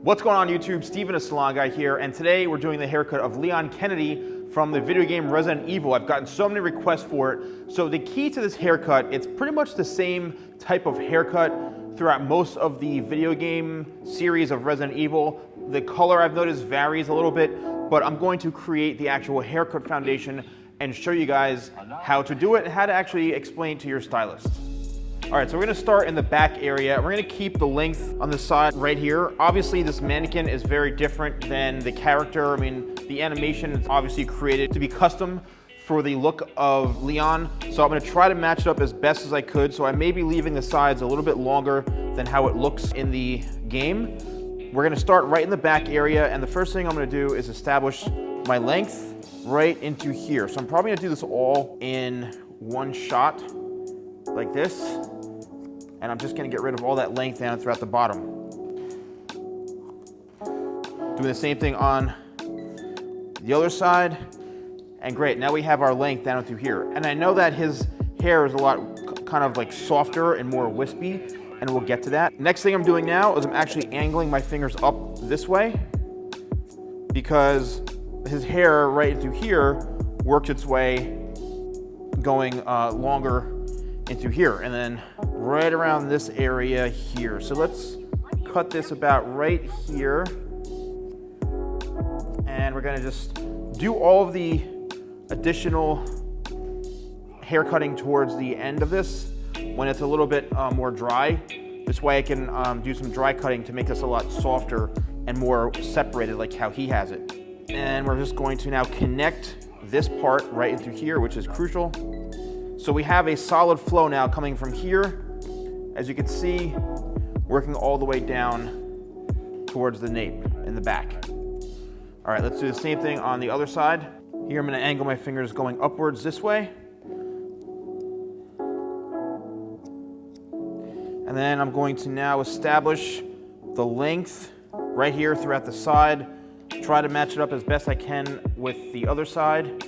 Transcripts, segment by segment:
What's going on YouTube? Steven, TheSalonGuy here, and today we're doing the haircut of Leon Kennedy from the video game Resident Evil. I've gotten so many requests for it. So the key to this haircut, it's pretty much the same type of haircut throughout most of the video game series of Resident Evil. The color I've noticed varies a little bit, but I'm going to create the actual haircut foundation and show you guys how to do it and how to actually explain to your stylist. All right, so we're gonna start in the back area. We're gonna keep the length on the side right here. Obviously, this mannequin is very different than the character. I mean, the animation is obviously created to be custom for the look of Leon. So I'm gonna try to match it up as best as I could. So I may be leaving the sides a little bit longer than how it looks in the game. We're gonna start right in the back area, and the first thing I'm gonna do is establish my length right into here. So I'm probably gonna do this all in one shot, like this. And I'm just gonna get rid of all that length down throughout the bottom. Doing the same thing on the other side. And great, now we have our length down through here. And I know that his hair is a lot kind of like softer and more wispy, and we'll get to that. Next thing I'm doing now is I'm actually angling my fingers up this way because his hair right through here works its way going longer into here, and then right around this area here. So let's cut this about right here. And we're gonna just do all of the additional hair cutting towards the end of this when it's a little bit more dry. This way I can do some dry cutting to make this a lot softer and more separated like how he has it. And we're just going to now connect this part right into here, which is crucial. So we have a solid flow now coming from here, as you can see, working all the way down towards the nape in the back. All right, let's do the same thing on the other side. Here I'm gonna angle my fingers going upwards this way. And then I'm going to now establish the length right here throughout the side, try to match it up as best I can with the other side.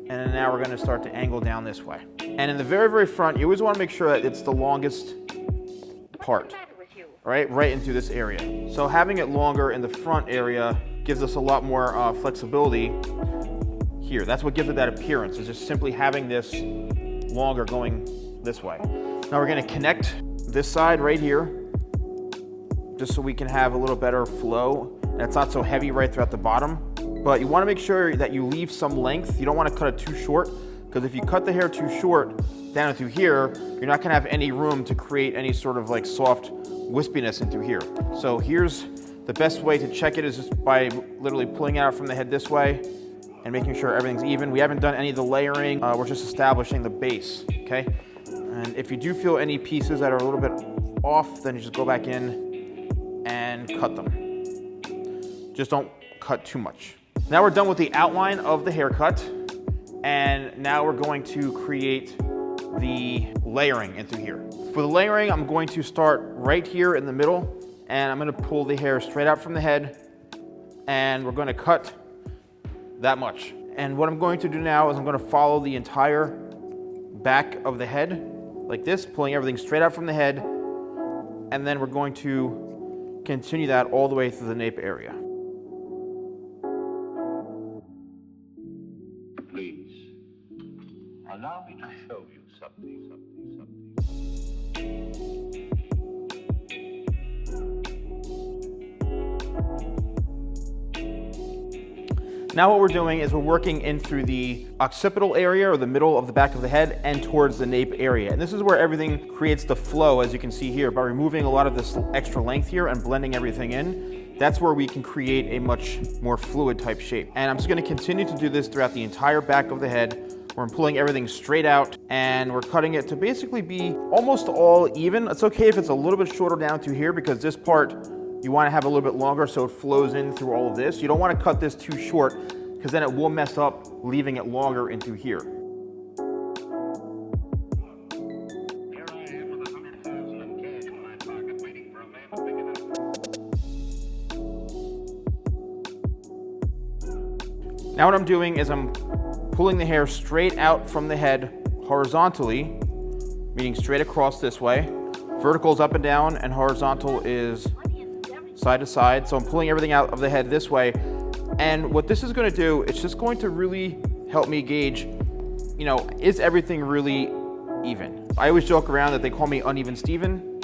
And then now we're gonna start to angle down this way. And in the very, very front, you always wanna make sure that it's the longest part, right into this area. So having it longer in the front area gives us a lot more flexibility here. That's what gives it that appearance, is just simply having this longer going this way. Now we're gonna connect this side right here, just so we can have a little better flow, and it's not so heavy right throughout the bottom. But you want to make sure that you leave some length. You don't want to cut it too short, because if you cut the hair too short down through here, you're not going to have any room to create any sort of like soft wispiness into here. So here's the best way to check it, is just by literally pulling out from the head this way and making sure everything's even. We haven't done any of the layering. We're just establishing the base, okay? And if you do feel any pieces that are a little bit off, then you just go back in and cut them. Just don't cut too much. Now we're done with the outline of the haircut, and now we're going to create the layering into here. For the layering, I'm going to start right here in the middle, and I'm gonna pull the hair straight out from the head, and we're gonna cut that much. And what I'm going to do now is I'm gonna follow the entire back of the head like this, pulling everything straight out from the head, and then we're going to continue that all the way through the nape area. Allow me to show you something. Now what we're doing is we're working in through the occipital area, or the middle of the back of the head, and towards the nape area. And this is where everything creates the flow, as you can see here, by removing a lot of this extra length here and blending everything in. That's where we can create a much more fluid type shape. And I'm just gonna continue to do this throughout the entire back of the head, where I'm pulling everything straight out, and we're cutting it to basically be almost all even. It's okay if it's a little bit shorter down to here, because this part you want to have a little bit longer so it flows in through all of this. You don't want to cut this too short, because then it will mess up leaving it longer into here. Here I am with 100,000 in cash in my pocket, waiting for a man to pick it up. Now what I'm doing is I'm pulling the hair straight out from the head horizontally, meaning straight across this way. Vertical is up and down, and horizontal is side to side. So I'm pulling everything out of the head this way. And what this is going to do, it's just going to really help me gauge, you know, is everything really even? I always joke around that they call me Uneven Steven.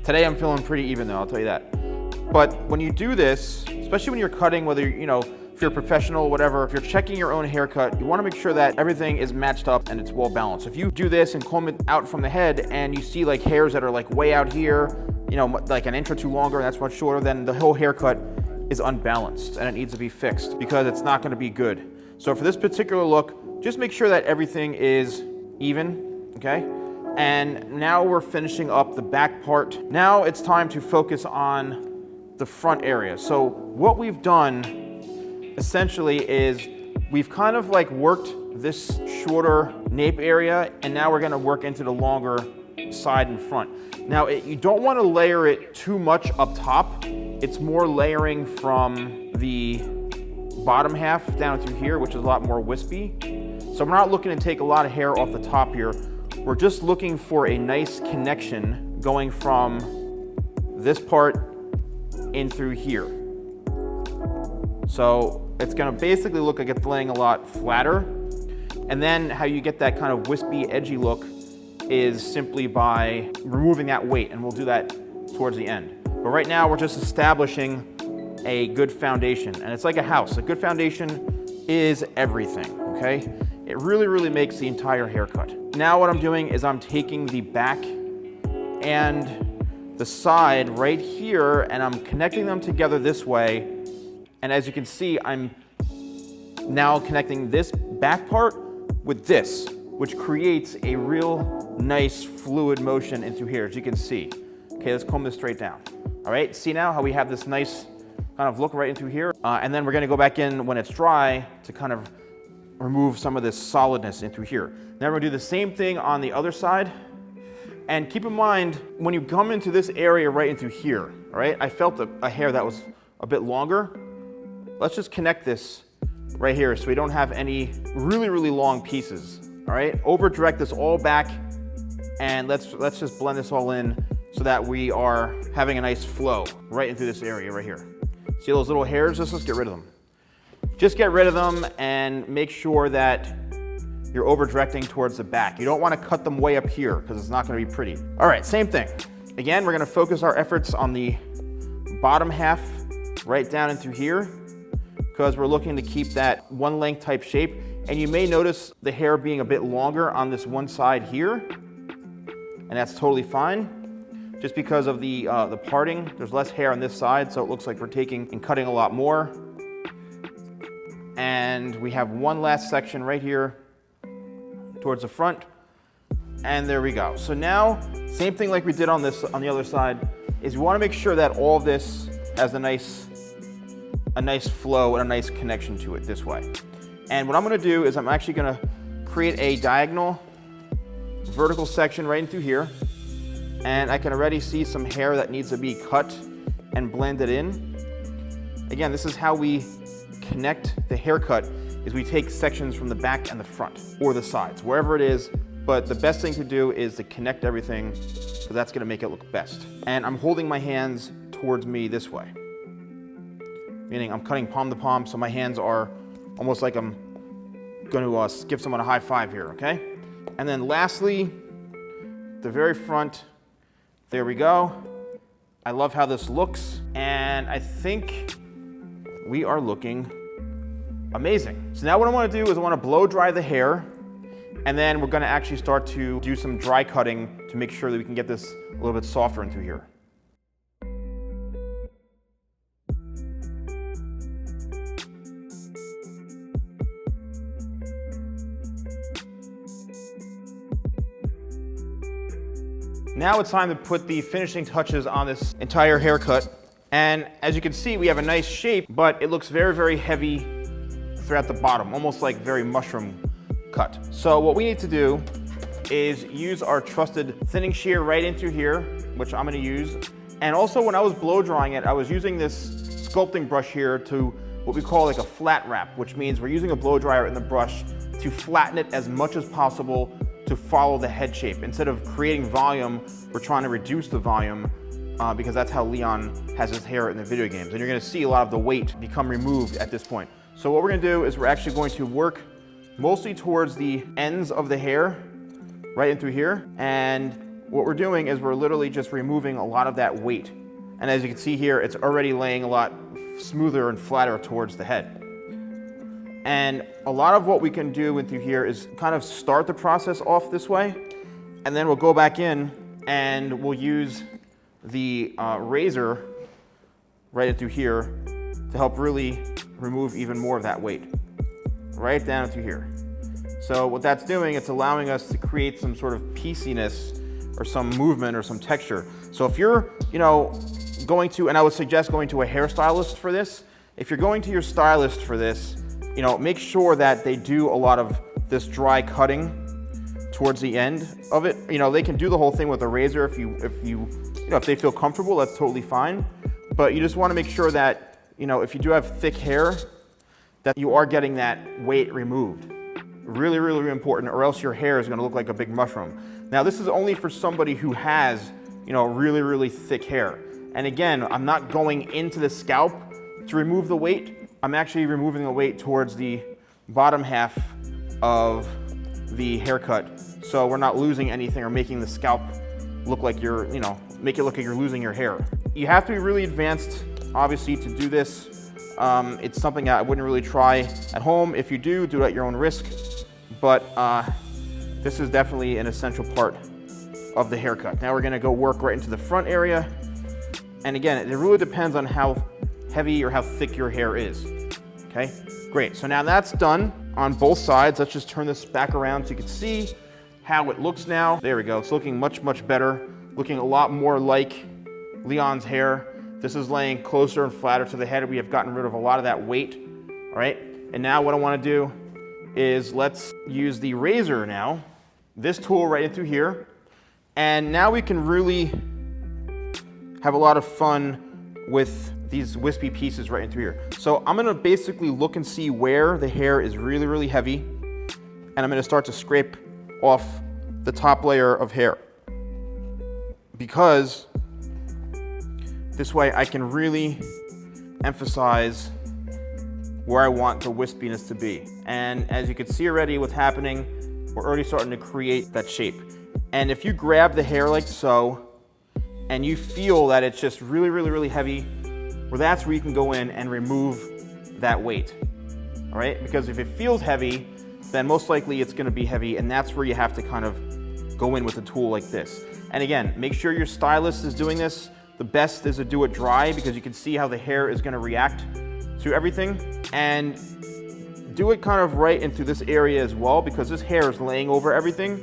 Today I'm feeling pretty even though, I'll tell you that. But when you do this, especially when you're cutting, whether, you know, if you're a professional, whatever, if you're checking your own haircut, you want to make sure that everything is matched up and it's well balanced. If you do this and comb it out from the head and you see like hairs that are like way out here, you know, like an inch or two longer, and that's much shorter, then the whole haircut is unbalanced and it needs to be fixed because it's not going to be good. So for this particular look, just make sure that everything is even, okay? And now we're finishing up the back part. Now it's time to focus on the front area. So what we've done essentially is we've kind of like worked this shorter nape area, and now we're going to work into the longer side and front. Now you don't want to layer it too much up top. It's more layering from the bottom half down through here, which is a lot more wispy. So we're not looking to take a lot of hair off the top here. We're just looking for a nice connection going from this part in through here. So it's going to basically look like it's laying a lot flatter. And then how you get that kind of wispy, edgy look is simply by removing that weight, and we'll do that towards the end. But right now we're just establishing a good foundation, and it's like a house. A good foundation is everything, okay? It really, really makes the entire haircut. Now what I'm doing is I'm taking the back and the side right here, and I'm connecting them together this way. And as you can see, I'm now connecting this back part with this, which creates a real nice fluid motion into here, as you can see. Okay, let's comb this straight down. All right, see now how we have this nice kind of look right into here? And then we're gonna go back in when it's dry to kind of remove some of this solidness into here. Now we're gonna do the same thing on the other side. And keep in mind, when you come into this area right into here, all right, I felt a hair that was a bit longer. Let's just connect this right here so we don't have any really, really long pieces, all right? Over direct this all back, and let's just blend this all in so that we are having a nice flow right into this area right here. See those little hairs? Let's get rid of them. Just get rid of them and make sure that you're over directing towards the back. You don't want to cut them way up here because it's not going to be pretty. All right, same thing. Again, we're going to focus our efforts on the bottom half right down into here because we're looking to keep that one length type shape. And you may notice the hair being a bit longer on this one side here, and that's totally fine. Just because of the parting, there's less hair on this side, so it looks like we're taking and cutting a lot more. And we have one last section right here towards the front, and there we go. So now, same thing like we did on the other side, is we want to make sure that all of this has a nice flow and a nice connection to it this way. And what I'm going to do is I'm actually going to create a diagonal vertical section right into here, and I can already see some hair that needs to be cut and blended in. Again, this is how we connect the haircut, is we take sections from the back and the front, or the sides, wherever it is. But the best thing to do is to connect everything, because that's gonna make it look best. And I'm holding my hands towards me this way, meaning I'm cutting palm to palm, so my hands are almost like I'm gonna give someone a high five here, okay? And then lastly, the very front, there we go. I love how this looks, and I think we are looking amazing. So now what I want to do is I want to blow dry the hair, and then we're going to actually start to do some dry cutting to make sure that we can get this a little bit softer into here. Now it's time to put the finishing touches on this entire haircut. And as you can see, we have a nice shape, but it looks very, very heavy throughout the bottom, almost like very mushroom cut. So what we need to do is use our trusted thinning shear right into here, which I'm gonna use. And also when I was blow drying it, I was using this sculpting brush here to what we call like a flat wrap, which means we're using a blow dryer in the brush to flatten it as much as possible to follow the head shape. Instead of creating volume, we're trying to reduce the volume because that's how Leon has his hair in the video games. And you're gonna see a lot of the weight become removed at this point. So what we're gonna do is we're actually going to work mostly towards the ends of the hair, right in through here. And what we're doing is we're literally just removing a lot of that weight. And as you can see here, it's already laying a lot smoother and flatter towards the head. And a lot of what we can do in through here is kind of start the process off this way, and then we'll go back in and we'll use the razor right in through here to help really remove even more of that weight, right down through here. So what that's doing, it's allowing us to create some sort of pieciness or some movement or some texture. So if you're, going to, and I would suggest going to a hairstylist for this, if you're going to your stylist for this, make sure that they do a lot of this dry cutting towards the end of it. They can do the whole thing with a razor if they feel comfortable, that's totally fine. But you just want to make sure that, if you do have thick hair, that you are getting that weight removed. Really, really, really important, or else your hair is going to look like a big mushroom. Now, this is only for somebody who has, really, really thick hair. And again, I'm not going into the scalp to remove the weight. I'm actually removing the weight towards the bottom half of the haircut, so we're not losing anything or making the scalp look like you're, make it look like you're losing your hair. You have to be really advanced, obviously, to do this. It's something that I wouldn't really try at home. If you do it at your own risk. But this is definitely an essential part of the haircut. Now we're gonna go work right into the front area. And again, it really depends on how heavy or how thick your hair is. Okay, great. So now that's done on both sides. Let's just turn this back around so you can see how it looks now. There we go. It's looking much, much better. Looking a lot more like Leon's hair. This is laying closer and flatter to the head. We have gotten rid of a lot of that weight, all right? And now what I wanna do is let's use the razor now, this tool right in through here. And now we can really have a lot of fun with these wispy pieces right in through here. So I'm gonna basically look and see where the hair is really, really heavy. And I'm gonna start to scrape off the top layer of hair. Because this way I can really emphasize where I want the wispiness to be. And as you can see already what's happening, we're already starting to create that shape. And if you grab the hair like so, and you feel that it's just really, really, really heavy, well, that's where you can go in and remove that weight, all right? Because if it feels heavy, then most likely it's gonna be heavy, and that's where you have to kind of go in with a tool like this. And again, make sure your stylist is doing this. The best is to do it dry, because you can see how the hair is gonna react to everything. And do it kind of right into this area as well, because this hair is laying over everything,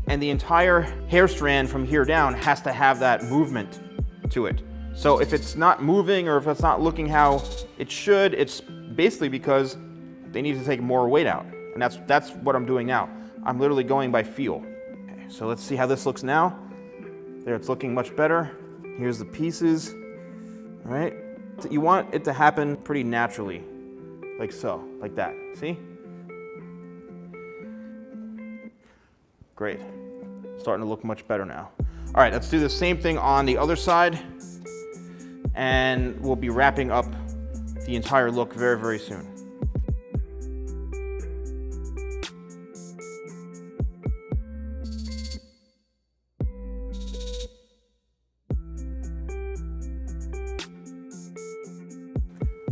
and the entire hair strand from here down has to have that movement to it. So if it's not moving or if it's not looking how it should, it's basically because they need to take more weight out. And that's what I'm doing now. I'm literally going by feel. Okay, so let's see how this looks now. There, it's looking much better. Here's the pieces, all right? So you want it to happen pretty naturally, like so, like that, see? Great, starting to look much better now. All right, let's do the same thing on the other side, and we'll be wrapping up the entire look very, very soon.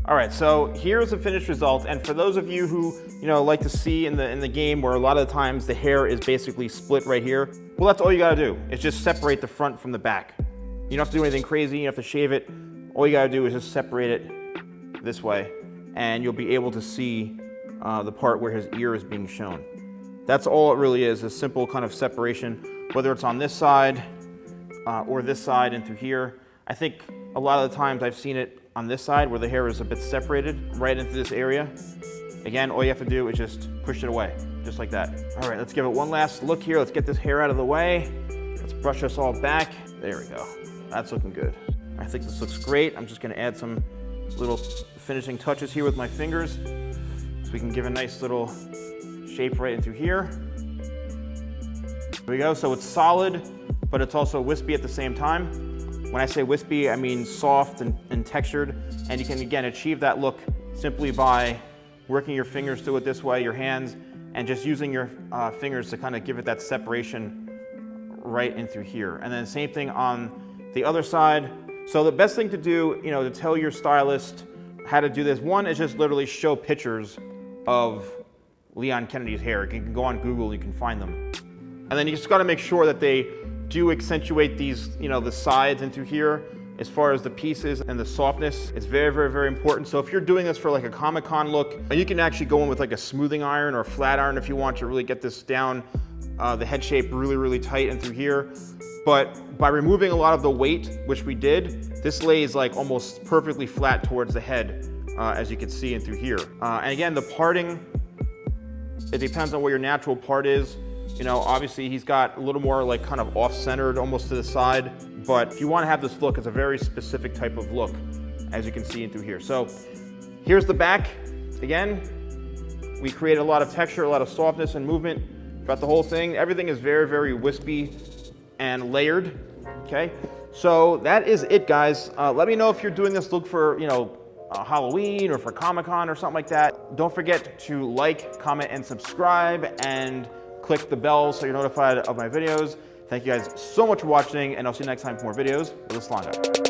All right, so here's the finished result. And for those of you who like to see in the game where a lot of the times the hair is basically split right here, well, that's all you gotta do. Is just separate the front from the back. You don't have to do anything crazy. You don't have to shave it. All you gotta do is just separate it this way, and you'll be able to see the part where his ear is being shown. That's all it really is, a simple kind of separation, whether it's on this side or this side and through here. I think a lot of the times I've seen it on this side where the hair is a bit separated right into this area. Again, all you have to do is just push it away, just like that. All right, let's give it one last look here. Let's get this hair out of the way. Let's brush this all back. There we go. That's looking good. I think this looks great. I'm just gonna add some little finishing touches here with my fingers so we can give a nice little shape right into here. There we go, so it's solid, but it's also wispy at the same time. When I say wispy, I mean soft and textured, and you can, again, achieve that look simply by working your fingers through it this way, your hands, and just using your fingers to kind of give it that separation right in through here. And then same thing on the other side. So the best thing to do, you know, to tell your stylist how to do this, one is just literally show pictures of Leon Kennedy's hair. You can go on Google, you can find them. And then you just gotta make sure that they do accentuate these, you know, the sides into here as far as the pieces and the softness. It's very, very, very important. So if you're doing this for like a Comic-Con look, you can actually go in with like a smoothing iron or a flat iron if you want to really get this down, the head shape really, really tight and through here. But by removing a lot of the weight, which we did, this lays like almost perfectly flat towards the head, as you can see in through here. And again, the parting, it depends on where your natural part is. You know, obviously he's got a little more like kind of off-centered almost to the side, but if you want to have this look, it's a very specific type of look, as you can see in through here. So here's the back. Again, we created a lot of texture, a lot of softness and movement throughout the whole thing. Everything is very, very wispy and layered, okay? So that is it, guys. Let me know if you're doing this look for, you know, Halloween or for Comic-Con or something like that. Don't forget to like, comment, and subscribe, and click the bell so you're notified of my videos. Thank you guys so much for watching, and I'll see you next time for more videos with The Salon Guy.